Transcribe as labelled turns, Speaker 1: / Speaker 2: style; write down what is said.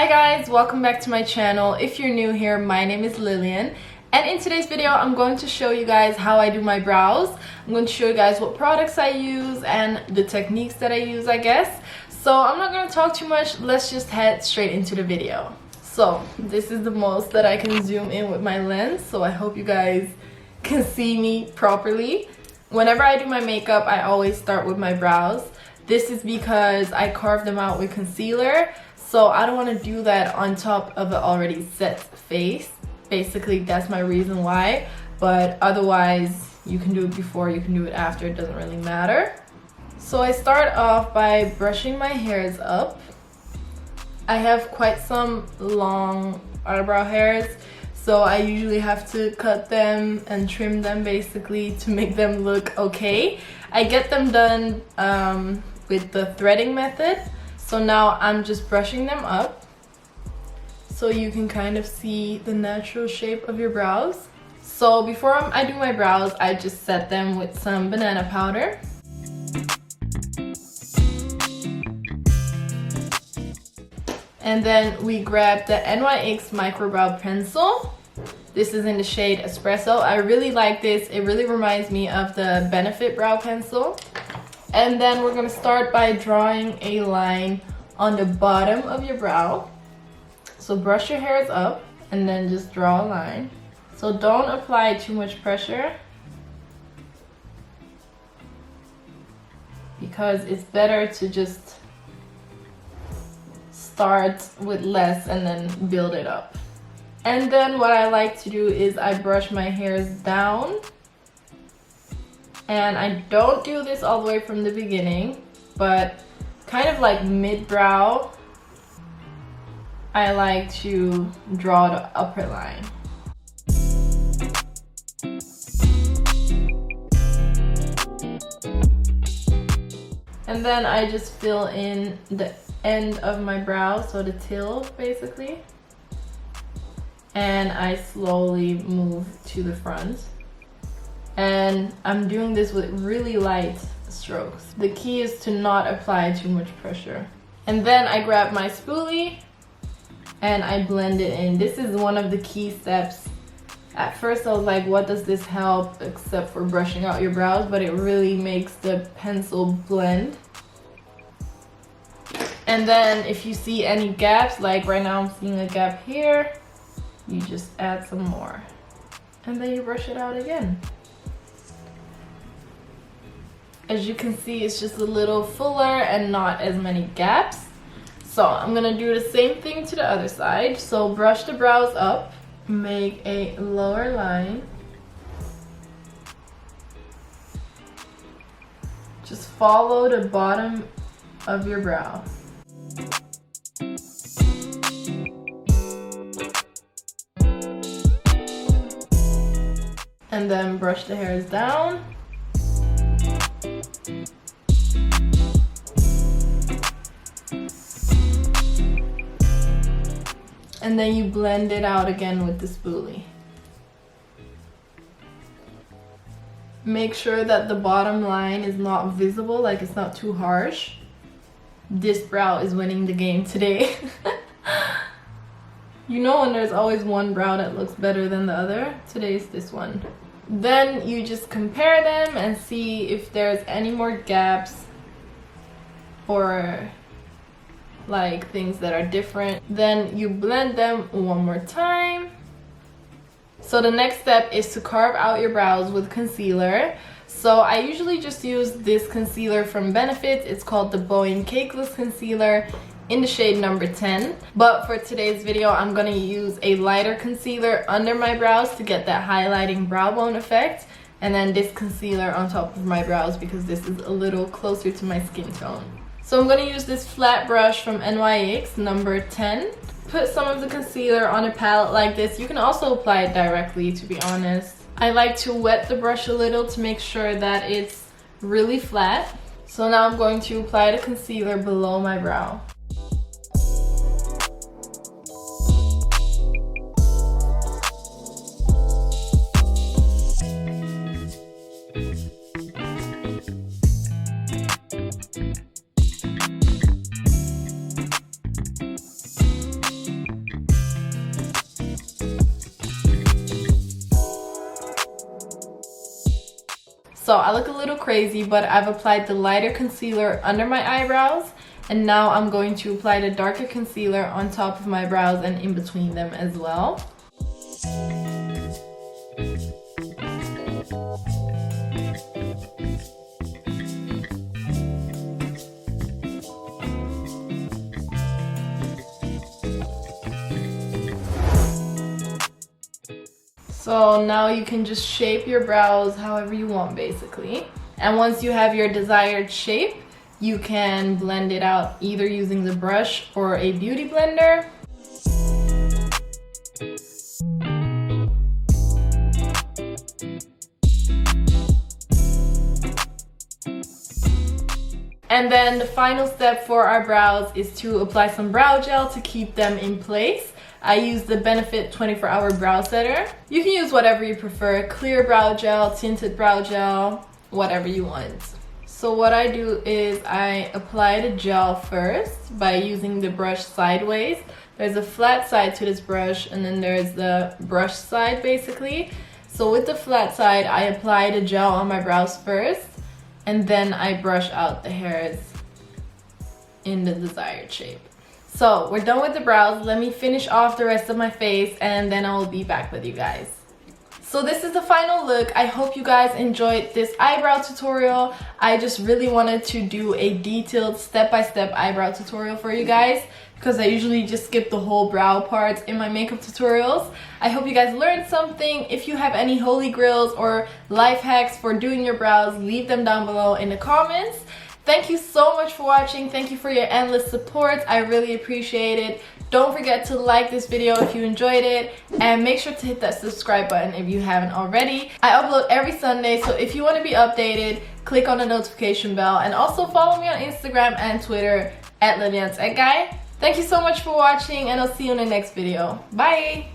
Speaker 1: guys, welcome back to my channel. If you're new here, my name is Lillian, and in today's video I'm going to show you guys how I do my brows. I'm going to show you guys what products I use and the techniques that I use, I guess. So I'm not going to talk too much, let's just head straight into the video. So this is the most that I can zoom in with my lens, so I hope you guys can see me properly. Whenever I do my makeup, I always start with my brows. This is because I carved them out with concealer, so I don't want to do that on top of an already set face. Basically, that's my reason why. But otherwise, you can do it before, you can do it after, it doesn't really matter. So I start off by brushing my hairs up. I have quite some long eyebrow hairs, so I usually have to cut them and trim them basically to make them look okay. I get them done with the threading method. So now I'm just brushing them up so you can kind of see the natural shape of your brows. So before I do my brows, I just set them with some banana powder. And then we grab the NYX Micro Brow Pencil. This is in the shade Espresso. I really like this. It really reminds me of the Benefit Brow Pencil. And then we're gonna start by drawing a line on the bottom of your brow. So brush your hairs up and then just draw a line. So don't apply too much pressure, because it's better to just start with less and then build it up. And then what I like to do is I brush my hairs down. And I don't do this all the way from the beginning, but kind of like mid-brow, I like to draw the upper line. And then I just fill in the end of my brow, so the tail basically. And I slowly move to the front. And I'm doing this with really light strokes. The key is to not apply too much pressure. And then I grab my spoolie and I blend it in. This is one of the key steps. At first I was like, what does this help except for brushing out your brows? But it really makes the pencil blend. And then if you see any gaps, like right now I'm seeing a gap here, you just add some more. And then you brush it out again. As you can see, it's just a little fuller and not as many gaps. So I'm gonna do the same thing to the other side. So brush the brows up, make a lower line. Just follow the bottom of your brow. And then brush the hairs down. And then you blend it out again with the spoolie. Make sure that the bottom line is not visible, like it's not too harsh. This brow is winning the game today. You know when there's always one brow that looks better than the other? Today's this one. Then you just compare them and see if there's any more gaps or like things that are different. Then you blend them one more time. So the next step is to carve out your brows with concealer. So I usually just use this concealer from Benefit. It's called the Boeing Cakeless concealer in the shade number 10. But for today's video, I'm gonna use a lighter concealer under my brows to get that highlighting brow bone effect. And then this concealer on top of my brows because this is a little closer to my skin tone. So I'm going to use this flat brush from NYX number 10. Put some of the concealer on a palette like this. You can also apply it directly, to be honest. I like to wet the brush a little to make sure that it's really flat. So now I'm going to apply the concealer below my brow. So I look a little crazy, but I've applied the lighter concealer under my eyebrows, and now I'm going to apply the darker concealer on top of my brows and in between them as well. So now you can just shape your brows however you want, basically. And once you have your desired shape, you can blend it out either using the brush or a beauty blender. And then the final step for our brows is to apply some brow gel to keep them in place. I use the Benefit 24-Hour Brow Setter. You can use whatever you prefer, clear brow gel, tinted brow gel, whatever you want. So what I do is I apply the gel first by using the brush sideways. There's a flat side to this brush, and then there's the brush side basically. So with the flat side, I apply the gel on my brows first, and then I brush out the hairs in the desired shape. So we're done with the brows. Let me finish off the rest of my face, and then I will be back with you guys. So this is the final look. I hope you guys enjoyed this eyebrow tutorial. I just really wanted to do a detailed step-by-step eyebrow tutorial for you guys, because I usually just skip the whole brow parts in my makeup tutorials. I hope you guys learned something. If you have any holy grails or life hacks for doing your brows, leave them down below in the comments. Thank you so much for watching. Thank you for your endless support. I really appreciate it. Don't forget to like this video if you enjoyed it, and make sure to hit that subscribe button if you haven't already. I upload every Sunday, so if you want to be updated, click on the notification bell, and also follow me on Instagram and Twitter at Lilian's Egg Guy. Thank you so much for watching, and I'll see you in the next video. Bye!